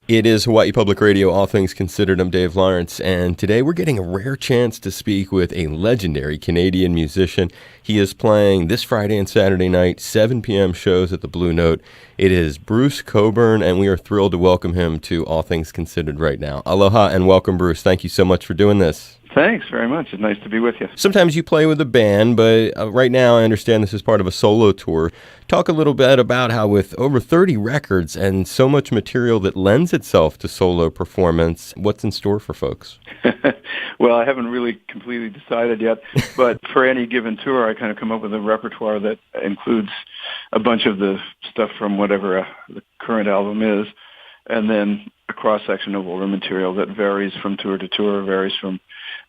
It is Hawaii Public Radio, All Things Considered. I'm Dave Lawrence, and today we're getting a rare chance to speak with a legendary Canadian musician. He is playing this Friday and Saturday night, 7 p.m. shows at the Blue Note. It is Bruce Cockburn, and we are thrilled to welcome him to All Things Considered right now. Aloha and welcome, Bruce. Thank you so much for doing this. Thanks very much. It's nice to be with you. Sometimes you play with a band, but right now I understand this is part of a solo tour. Talk a little bit about how with over 30 records and so much material that lends itself to solo performance, what's in store for folks? Well, I haven't really completely decided yet, but for any given tour, I kind of come up with a repertoire that includes a bunch of the stuff from whatever the current album is, and then a cross-section of older material that varies from tour to tour, varies from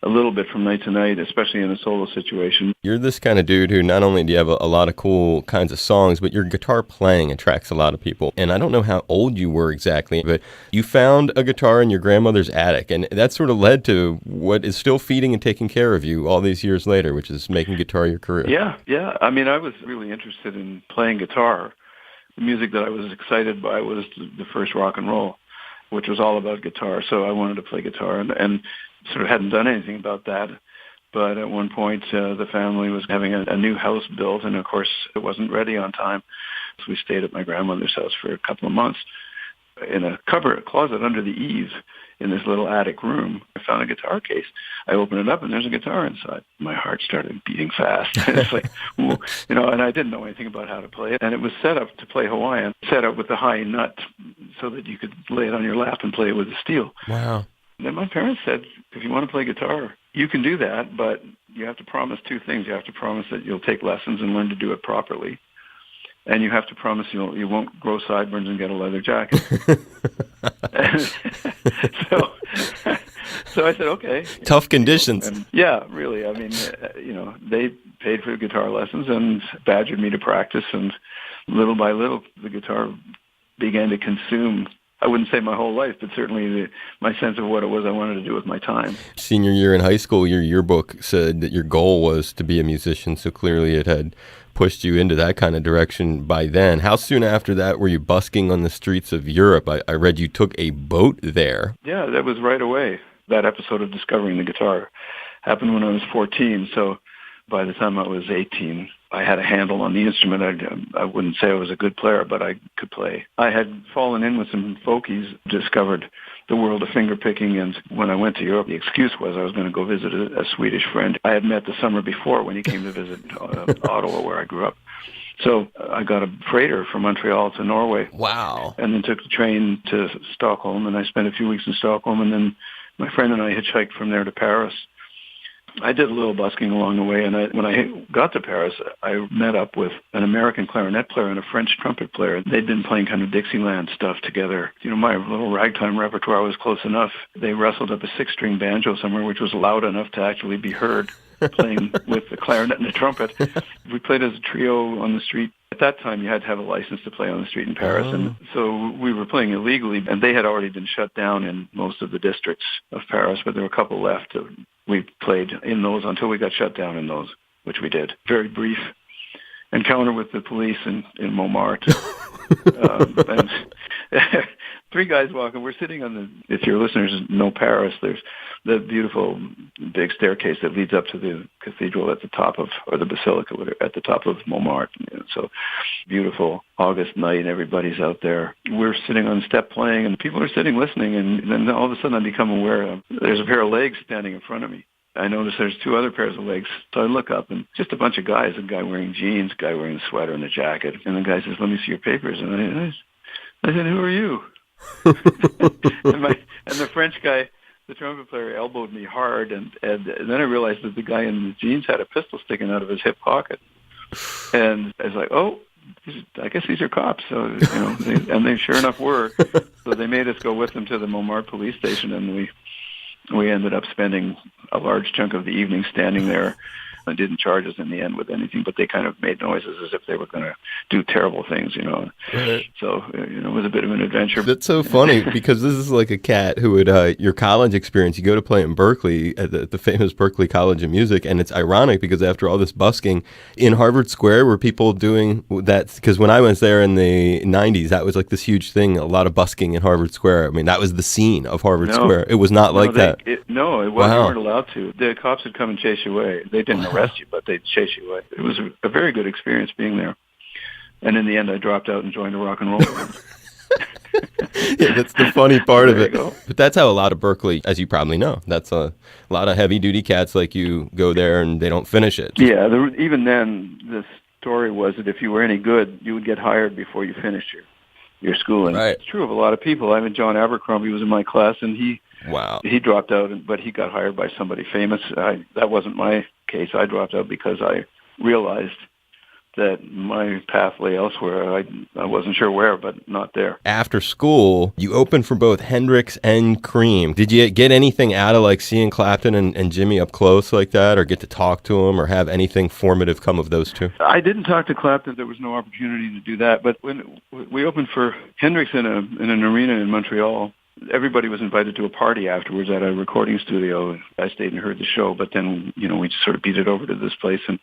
a little bit from night to night, especially in a solo situation. You're this kind of dude who not only do you have a lot of cool kinds of songs, but your guitar playing attracts a lot of people. And I don't know how old you were exactly, but you found a guitar in your grandmother's attic, and that sort of led to what is still feeding and taking care of you all these years later, which is making guitar your career. Yeah. I mean, I was really interested in playing guitar. The music that I was excited by was the first rock and roll, which was all about guitar. So I wanted to play guitar and sort of hadn't done anything about that. But at one point, the family was having a new house built, and of course, it wasn't ready on time. So we stayed at my grandmother's house for a couple of months. In a closet under the eaves in this little attic room, I found a guitar case. I opened it up, and there's a guitar inside. My heart started beating fast. It's like, ooh, and I didn't know anything about how to play it. And it was set up to play Hawaiian, set up with the high nut so that you could lay it on your lap and play it with the steel. Wow. Then my parents said, if you want to play guitar, you can do that, but you have to promise two things. You have to promise that you'll take lessons and learn to do it properly. And you have to promise you won't grow sideburns and get a leather jacket. So I said, okay. Tough conditions. And yeah, really. I mean, they paid for guitar lessons and badgered me to practice. And little by little, the guitar began to consume, I wouldn't say my whole life, but certainly my sense of what it was I wanted to do with my time. Senior year in high school, your yearbook said that your goal was to be a musician, so clearly it had pushed you into that kind of direction by then. How soon after that were you busking on the streets of Europe? I read you took a boat there. Yeah, that was right away. That episode of discovering the guitar happened when I was 14, so by the time I was 18, I had a handle on the instrument. I wouldn't say I was a good player, but I could play. I had fallen in with some folkies, discovered the world of fingerpicking, and when I went to Europe, the excuse was I was going to go visit a Swedish friend I had met the summer before when he came to visit Ottawa, where I grew up. So I got a freighter from Montreal to Norway. Wow. And then took the train to Stockholm, and I spent a few weeks in Stockholm, and then my friend and I hitchhiked from there to Paris. I did a little busking along the way, and when I got to Paris, I met up with an American clarinet player and a French trumpet player. They'd been playing kind of Dixieland stuff together. My little ragtime repertoire was close enough. They wrestled up a 6-string banjo somewhere, which was loud enough to actually be heard, playing with the clarinet and the trumpet. We played as a trio on the street. At that time, you had to have a license to play on the street in Paris, and so we were playing illegally, and they had already been shut down in most of the districts of Paris, but there were a couple left. We played in those until we got shut down in those, which we did. Very brief encounter with the police in Montmartre. And 3 guys walking. We're sitting on if your listeners know Paris, there's the beautiful big staircase that leads up to the cathedral at the top of, or the basilica at the top of Montmartre. So beautiful August night, and everybody's out there. We're sitting on the step playing, and people are sitting listening, and then all of a sudden I become aware there's a pair of legs standing in front of me. I notice there's 2 other pairs of legs, so I look up, and just a bunch of guys, a guy wearing jeans, a guy wearing a sweater and a jacket, and the guy says, "Let me see your papers." And I said, "Who are you?" and the French guy, the trumpet player, elbowed me hard, and then I realized that the guy in the jeans had a pistol sticking out of his hip pocket. And I was like, oh, I guess these are cops. So, and they sure enough were. So they made us go with them to the Montmartre police station, and we ended up spending a large chunk of the evening standing there They didn't charge us in the end with anything, but they kind of made noises as if they were going to do terrible things, Right. So, it was a bit of an adventure. That's so funny because this is like a cat who would, your college experience, you go to play in Berkeley at the famous Berkeley College of Music. And it's ironic because after all this busking in Harvard Square, were people doing that? Because when I was there in the 90s, that was like this huge thing, a lot of busking in Harvard Square. I mean, that was the scene of Harvard Square. It was not like that. It wasn't. You weren't allowed to. The cops would come and chase you away. They didn't arrest you, but they'd chase you away. It was a very good experience being there. And in the end, I dropped out and joined a rock and roll band. Yeah, that's the funny part of it. Go. But that's how a lot of Berkeley, as you probably know, that's a lot of heavy-duty cats like you go there and they don't finish it. Yeah, even then, the story was that if you were any good, you would get hired before you finished your schooling. Right. It's true of a lot of people. I mean, John Abercrombie was in my class, and he dropped out, but he got hired by somebody famous. That wasn't my case. I dropped out because I realized that my path lay elsewhere. I wasn't sure where, but not there. After school, you opened for both Hendrix and Cream. Did you get anything out of like seeing Clapton and Jimmy up close like that, or get to talk to him, or have anything formative come of those two? I didn't talk to Clapton. There was no opportunity to do that. But when we opened for Hendrix in an arena in Montreal, everybody was invited to a party afterwards at a recording studio. I stayed and heard the show, but then, we just sort of beat it over to this place. And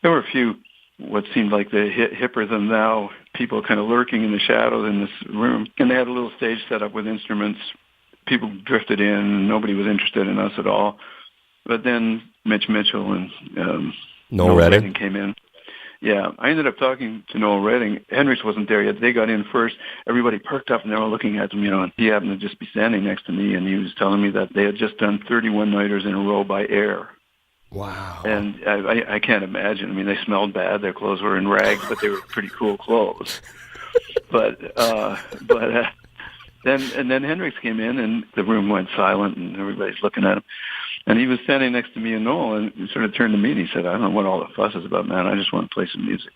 there were a few what seemed like the hipper than thou people kind of lurking in the shadows in this room. And they had a little stage set up with instruments. People drifted in. Nobody was interested in us at all. But then Mitch Mitchell and Noel Redding came in. Yeah, I ended up talking to Noel Redding. Hendrix wasn't there yet. They got in first. Everybody perked up and they were looking at him, and he happened to just be standing next to me, and he was telling me that they had just done 31 nighters in a row by air. Wow. And I can't imagine. I mean, they smelled bad. Their clothes were in rags, but they were pretty cool clothes. But then Hendrix came in, and the room went silent, and everybody's looking at him. And he was standing next to me and Noel, and he sort of turned to me and he said, "I don't know what all the fuss is about, man. I just want to play some music."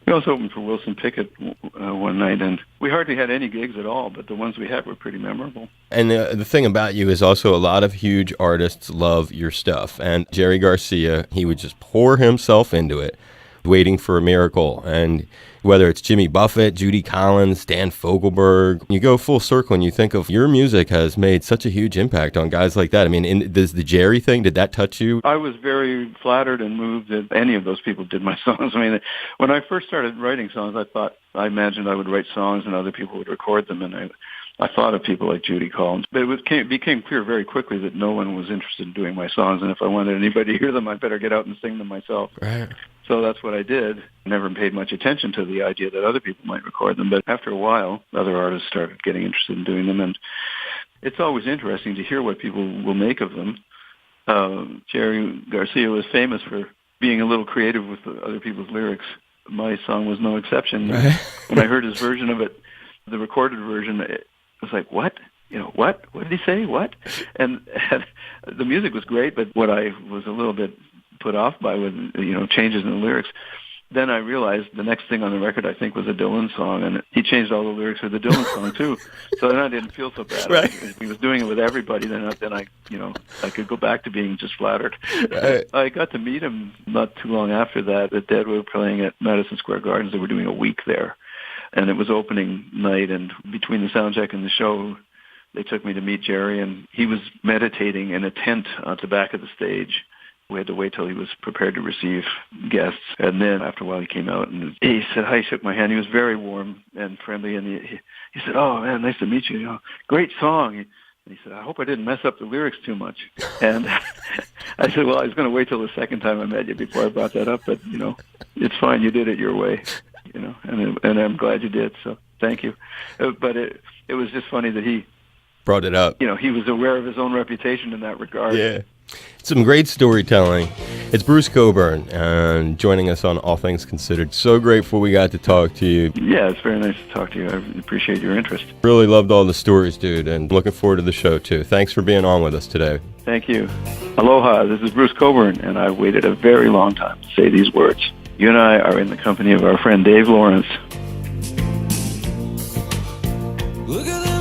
We also opened for Wilson Pickett one night, and we hardly had any gigs at all, but the ones we had were pretty memorable. And the thing about you is also a lot of huge artists love your stuff. And Jerry Garcia, he would just pour himself into it, waiting for a miracle. And whether it's Jimmy Buffett, Judy Collins, Dan Fogelberg, you go full circle and you think of your music has made such a huge impact on guys like that. I mean, does the Jerry thing, did that touch you? I was very flattered and moved that any of those people did my songs. I mean, when I first started writing songs, I imagined I would write songs and other people would record them, and I thought of people like Judy Collins. But it became clear very quickly that no one was interested in doing my songs, and if I wanted anybody to hear them, I better get out and sing them myself. Right. So that's what I did. Never paid much attention to the idea that other people might record them. But after a while, other artists started getting interested in doing them. And it's always interesting to hear what people will make of them. Jerry Garcia was famous for being a little creative with other people's lyrics. My song was no exception. Right. When I heard his version of it, the recorded version, it was like, what? What? What did he say? What? And the music was great, but what I was a little bit put off by with changes in the lyrics. Then I realized the next thing on the record, I think, was a Dylan song, and he changed all the lyrics for the Dylan song too. So then I didn't feel so bad. Right. If he was doing it with everybody, then I could go back to being just flattered. Right. I got to meet him not too long after that. The Dead were playing at Madison Square Gardens. They were doing a week there, and it was opening night. And between the sound check and the show, they took me to meet Jerry, and he was meditating in a tent at the back of the stage. We had to wait till he was prepared to receive guests. And then after a while he came out and he said hi, shook my hand. He was very warm and friendly. And he said, "Oh, man, nice to meet you. Great song." And he said, "I hope I didn't mess up the lyrics too much." And I said, "Well, I was going to wait till the second time I met you before I brought that up. But, it's fine. You did it your way, and I'm glad you did. So thank you." But it was just funny that he brought it up. He was aware of his own reputation in that regard. Yeah. Some great storytelling. It's Bruce Cockburn, joining us on All Things Considered. So grateful we got to talk to you. Yeah, it's very nice to talk to you. I appreciate your interest. Really loved all the stories, dude, and looking forward to the show, too. Thanks for being on with us today. Thank you. Aloha, this is Bruce Cockburn, and I waited a very long time to say these words. You and I are in the company of our friend Dave Lawrence. Look at